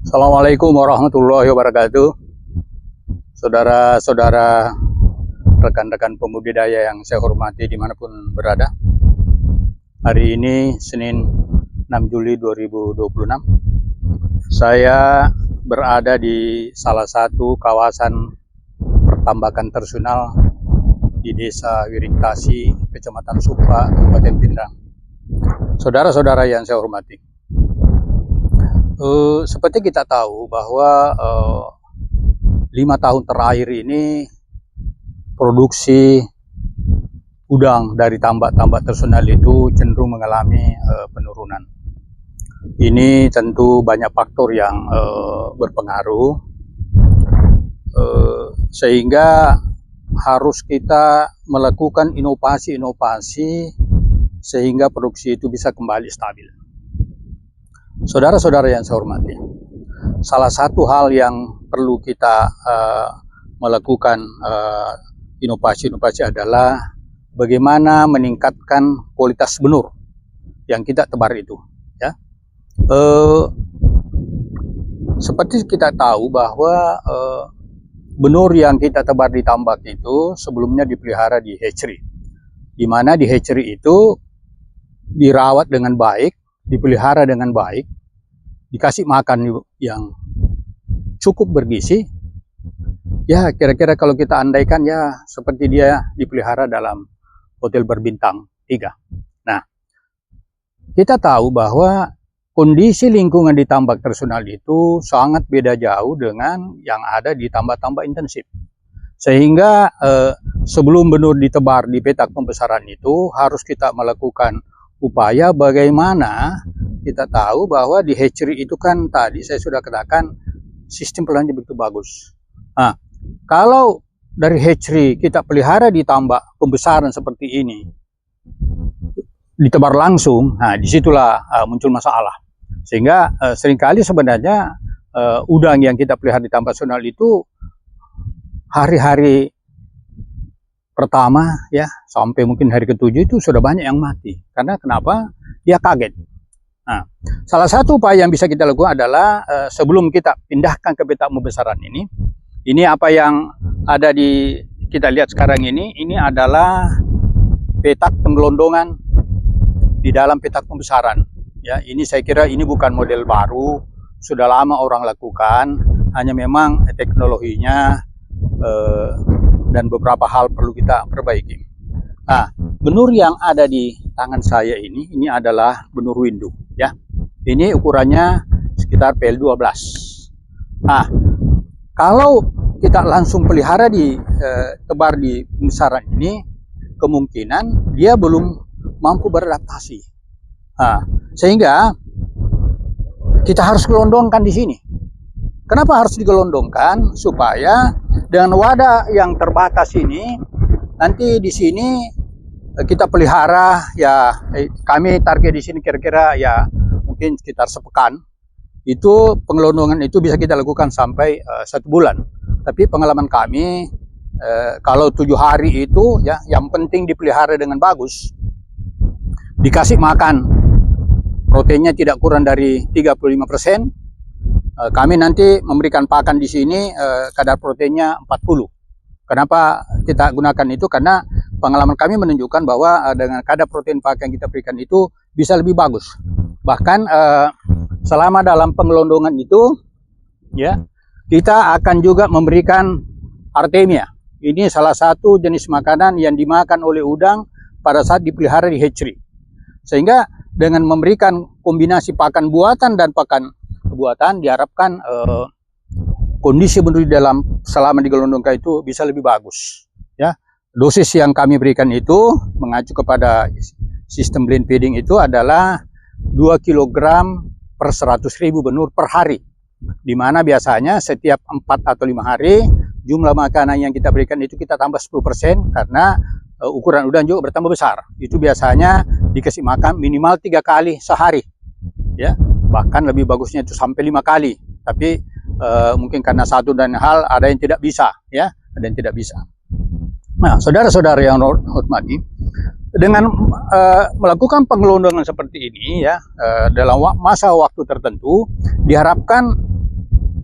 Assalamualaikum warahmatullahi wabarakatuh. Saudara-saudara, rekan-rekan pembudidaya yang saya hormati dimanapun berada. Hari ini Senin 6 Juli 2026. Saya berada di salah satu kawasan pertambakan tradisional di Desa Wiringtasi, Kecamatan Supa, Kabupaten Pindrang. Saudara-saudara yang saya hormati, seperti kita tahu bahwa 5 tahun terakhir ini produksi udang dari tambak-tambak tradisional itu cenderung mengalami penurunan. Ini tentu banyak faktor yang berpengaruh, sehingga harus kita melakukan inovasi-inovasi sehingga produksi itu bisa kembali stabil. Saudara-saudara yang saya hormati, salah satu hal yang perlu kita melakukan inovasi-inovasi adalah bagaimana meningkatkan kualitas benur yang kita tebar itu. Ya, seperti kita tahu bahwa benur yang kita tebar di tambak itu sebelumnya dipelihara di hatchery, di mana di hatchery itu dirawat dengan baik, dipelihara dengan baik, dikasih makan yang cukup bergizi. Ya, kira-kira kalau kita andaikan ya seperti dia dipelihara dalam hotel berbintang 3. Nah, kita tahu bahwa kondisi lingkungan di tambak tradisional itu sangat beda jauh dengan yang ada di tambak-tambak intensif. Sehingga sebelum benur ditebar di petak pembesaran itu harus kita melakukan upaya bagaimana kita tahu bahwa di hatchery itu kan tadi saya sudah katakan sistem peliharaannya begitu bagus. Nah, kalau dari hatchery kita pelihara di tambak pembesaran seperti ini, ditebar langsung, nah disitulah muncul masalah. Sehingga seringkali sebenarnya udang yang kita pelihara di tambak tradisional itu hari-hari pertama ya sampai mungkin hari ke-7 itu sudah banyak yang mati. Karena kenapa? Dia kaget. Nah, salah satu upaya yang bisa kita lakukan adalah sebelum kita pindahkan ke petak pembesaran ini apa yang ada di kita lihat sekarang ini adalah petak penggelondongan di dalam petak pembesaran. Ya, ini saya kira ini bukan model baru, sudah lama orang lakukan, hanya memang teknologinya dan beberapa hal perlu kita perbaiki. Nah, benur yang ada di tangan saya ini adalah benur windu, ya. Ini ukurannya sekitar PL12. Nah, kalau kita langsung pelihara di tebar di pembesaran ini, kemungkinan dia belum mampu beradaptasi. Nah, sehingga kita harus gelondongkan di sini. Kenapa harus digelondongkan? Supaya dengan wadah yang terbatas ini, nanti di sini kita pelihara ya, kami target di sini kira-kira ya mungkin sekitar sepekan. Itu pengelondongan itu bisa kita lakukan sampai 1 bulan. Tapi pengalaman kami kalau 7 hari itu ya yang penting dipelihara dengan bagus, dikasih makan proteinnya tidak kurang dari 35%. Kami nanti memberikan pakan di sini kadar proteinnya 40. Kenapa kita gunakan itu? Karena pengalaman kami menunjukkan bahwa dengan kadar protein pakan yang kita berikan itu bisa lebih bagus. Bahkan selama dalam pengelondongan itu, ya, kita akan juga memberikan Artemia. Ini salah satu jenis makanan yang dimakan oleh udang pada saat dipelihara di hatchery. Sehingga dengan memberikan kombinasi pakan buatan dan pakan buatan diharapkan kondisi benur di dalam selama digelondongkan itu bisa lebih bagus. Ya, dosis yang kami berikan itu mengacu kepada sistem blend feeding itu adalah 2 kg per 100.000 benur per hari. Di mana biasanya setiap 4 atau 5 hari jumlah makanan yang kita berikan itu kita tambah 10% karena ukuran udang juga bertambah besar. Itu biasanya dikasih makan minimal 3 kali sehari. Ya, bahkan lebih bagusnya itu sampai 5 kali. Tapi mungkin karena satu dan hal ada yang tidak bisa, ya, ada yang tidak bisa. Nah, saudara-saudara yang hormati, dengan melakukan pengelondongan seperti ini ya dalam masa waktu tertentu diharapkan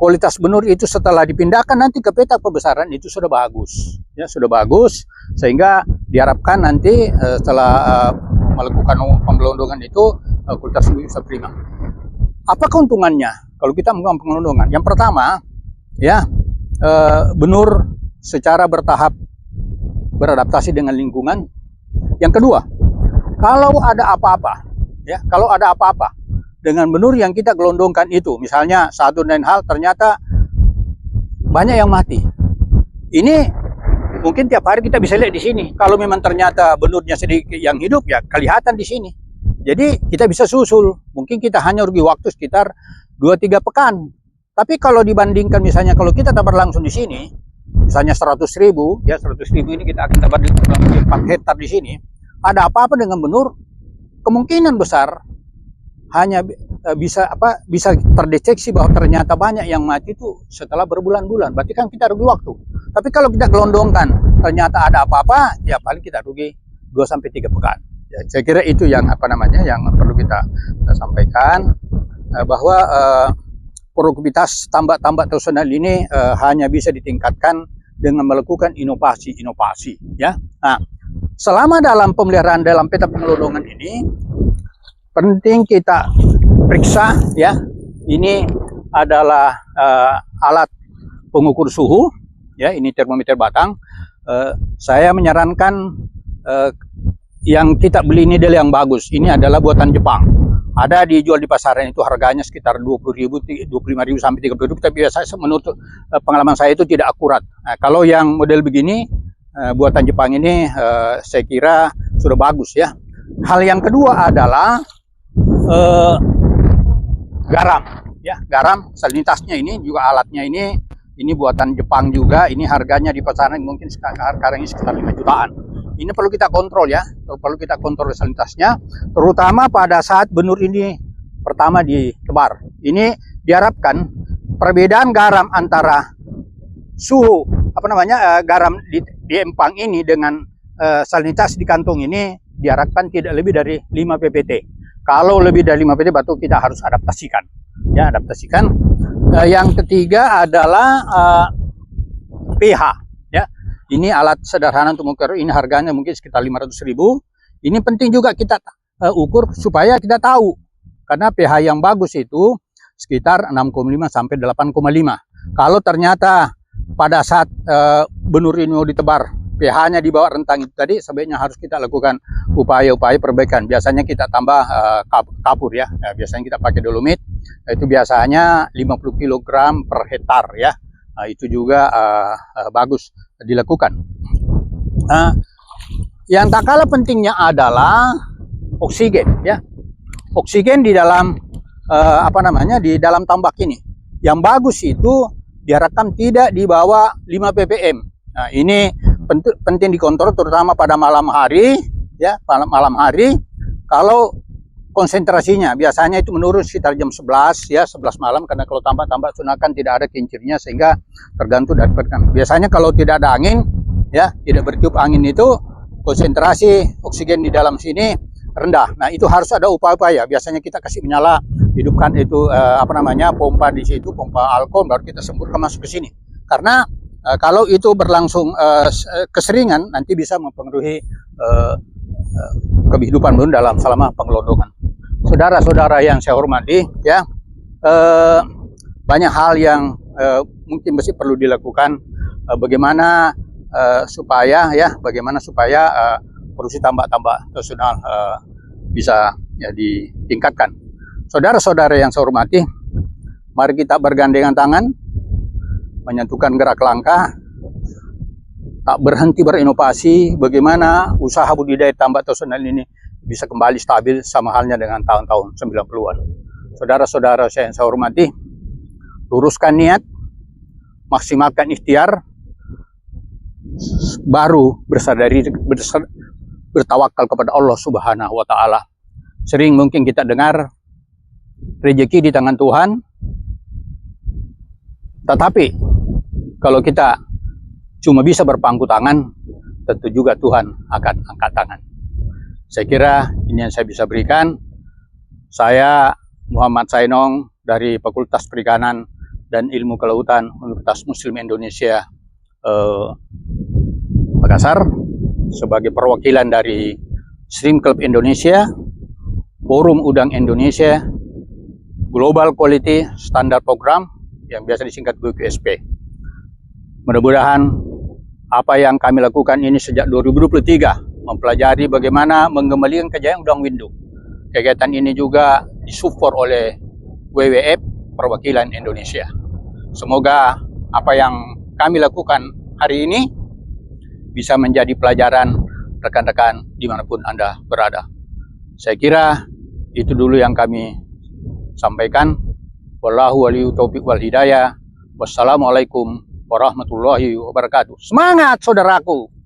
kualitas benur itu setelah dipindahkan nanti ke petak pembesaran itu sudah bagus, ya sudah bagus, sehingga diharapkan nanti setelah melakukan penggelondongan itu kualitas benur bisa prima. Apa keuntungannya kalau kita melakukan penggelondongan? Yang pertama, ya benur secara bertahap beradaptasi dengan lingkungan. Yang kedua, kalau ada apa-apa, ya kalau ada apa-apa dengan benur yang kita gelondongkan itu, misalnya satu dan hal ternyata banyak yang mati. Ini mungkin tiap hari kita bisa lihat di sini. Kalau memang ternyata benurnya sedikit yang hidup, ya kelihatan di sini. Jadi kita bisa susul. Mungkin kita hanya rugi waktu sekitar 2-3 pekan. Tapi kalau dibandingkan misalnya kalau kita tabar langsung di sini, misalnya 100.000, ya 100.000 ini kita akan tabar di 4 hektar di sini. Ada apa-apa dengan benur, kemungkinan besar hanya bisa terdeteksi bahwa ternyata banyak yang mati itu setelah berbulan-bulan. Berarti kan kita rugi waktu. Tapi kalau kita gelondongkan ternyata ada apa-apa, ya paling kita rugi 2-3 pekan. Ya, saya kira itu yang yang perlu kita sampaikan, bahwa produktivitas tambak tradisional ini hanya bisa ditingkatkan dengan melakukan inovasi-inovasi, ya. Nah, selama dalam pemeliharaan dalam petak pengelondongan ini penting kita periksa, ya. Ini adalah alat pengukur suhu, ya. Ini termometer batang. Saya menyarankan yang kita beli ini adalah yang bagus. Ini adalah buatan Jepang. Ada dijual di pasaran itu harganya sekitar 20.000, 25.000 sampai 30.000. Tapi biasanya menurut pengalaman saya itu tidak akurat. Nah, kalau yang model begini buatan Jepang ini saya kira sudah bagus, ya. Hal yang kedua adalah garam, ya. Garam salinitasnya ini juga alatnya ini buatan Jepang juga. Ini harganya di pasaran mungkin sekarang ini sekitar 5 jutaan. Ini perlu kita kontrol, ya. Perlu kita kontrol salinitasnya, terutama pada saat benur ini pertama ditebar. Ini diharapkan perbedaan garam antara suhu garam di empang ini dengan salinitas di kantong ini diharapkan tidak lebih dari 5 ppt. Kalau lebih dari 5 ppt baru kita harus adaptasikan, ya, adaptasikan. Yang ketiga adalah pH, ya. Ini alat sederhana untuk mengukur, ini harganya mungkin sekitar 500.000. Ini penting juga kita ukur supaya kita tahu, karena pH yang bagus itu sekitar 6,5 sampai 8,5. Kalau ternyata pada saat benur ini mau ditebar pH-nya di bawah rentang itu tadi, sebaiknya harus kita lakukan upaya-upaya perbaikan. Biasanya kita tambah kapur, ya. Biasanya kita pakai dolomit, itu biasanya 50 kg per hektar, ya. Itu juga bagus dilakukan. Yang tak kalah pentingnya adalah oksigen, ya. Oksigen di dalam di dalam tambak ini. Yang bagus itu diharapkan tidak di bawah 5 ppm. Nah, ini penting dikontrol terutama pada malam hari, ya, malam hari. Kalau konsentrasinya biasanya itu menurun sekitar jam 11, ya, 11 malam, karena kalau tambak-tambak sunakan tidak ada kincirnya sehingga tergantung dari pergerakan. Biasanya kalau tidak ada angin, ya, tidak bertiup angin itu konsentrasi oksigen di dalam sini rendah. Nah, itu harus ada upaya-upaya. Biasanya kita kasih menyala, hidupkan itu pompa di situ, pompa alkohol, baru kita semprotkan masuk ke sini. Karena kalau itu berlangsung keseringan nanti bisa mempengaruhi kehidupan benur dalam selama pengelondongan. Saudara-saudara yang saya hormati, ya, banyak hal yang mungkin masih perlu dilakukan, bagaimana supaya produksi tambak-tambak tradisional bisa, ya, ditingkatkan. Saudara-saudara yang saya hormati, mari kita bergandengan tangan, menyatukan gerak langkah, tak berhenti berinovasi, bagaimana usaha budidaya tambak tradisional ini bisa kembali stabil sama halnya dengan tahun-tahun 90-an. Saudara-saudara yang saya hormati, luruskan niat, maksimalkan ikhtiar, baru bertawakal kepada Allah Subhanahu wa Ta'ala. Sering mungkin kita dengar rezeki di tangan Tuhan, tetapi kalau kita cuma bisa berpangku tangan, tentu juga Tuhan akan angkat tangan. Saya kira ini yang saya bisa berikan. Saya Muhammad Sainong dari Fakultas Perikanan dan Ilmu Kelautan Universitas Muslim Indonesia Makassar sebagai perwakilan dari Shrimp Club Indonesia, Forum Udang Indonesia, Global Quality Standard Program yang biasa disingkat GQSP. Mudah-mudahan apa yang kami lakukan ini sejak 2023 mempelajari bagaimana mengembalikan kejayaan udang windu. Kegiatan ini juga disupport oleh WWF Perwakilan Indonesia. Semoga apa yang kami lakukan hari ini bisa menjadi pelajaran rekan-rekan dimanapun Anda berada. Saya kira itu dulu yang kami sampaikan. Wallahu waliyu taufiq wal hidayah. Wassalamualaikum warahmatullahi wabarakatuh. Semangat saudaraku!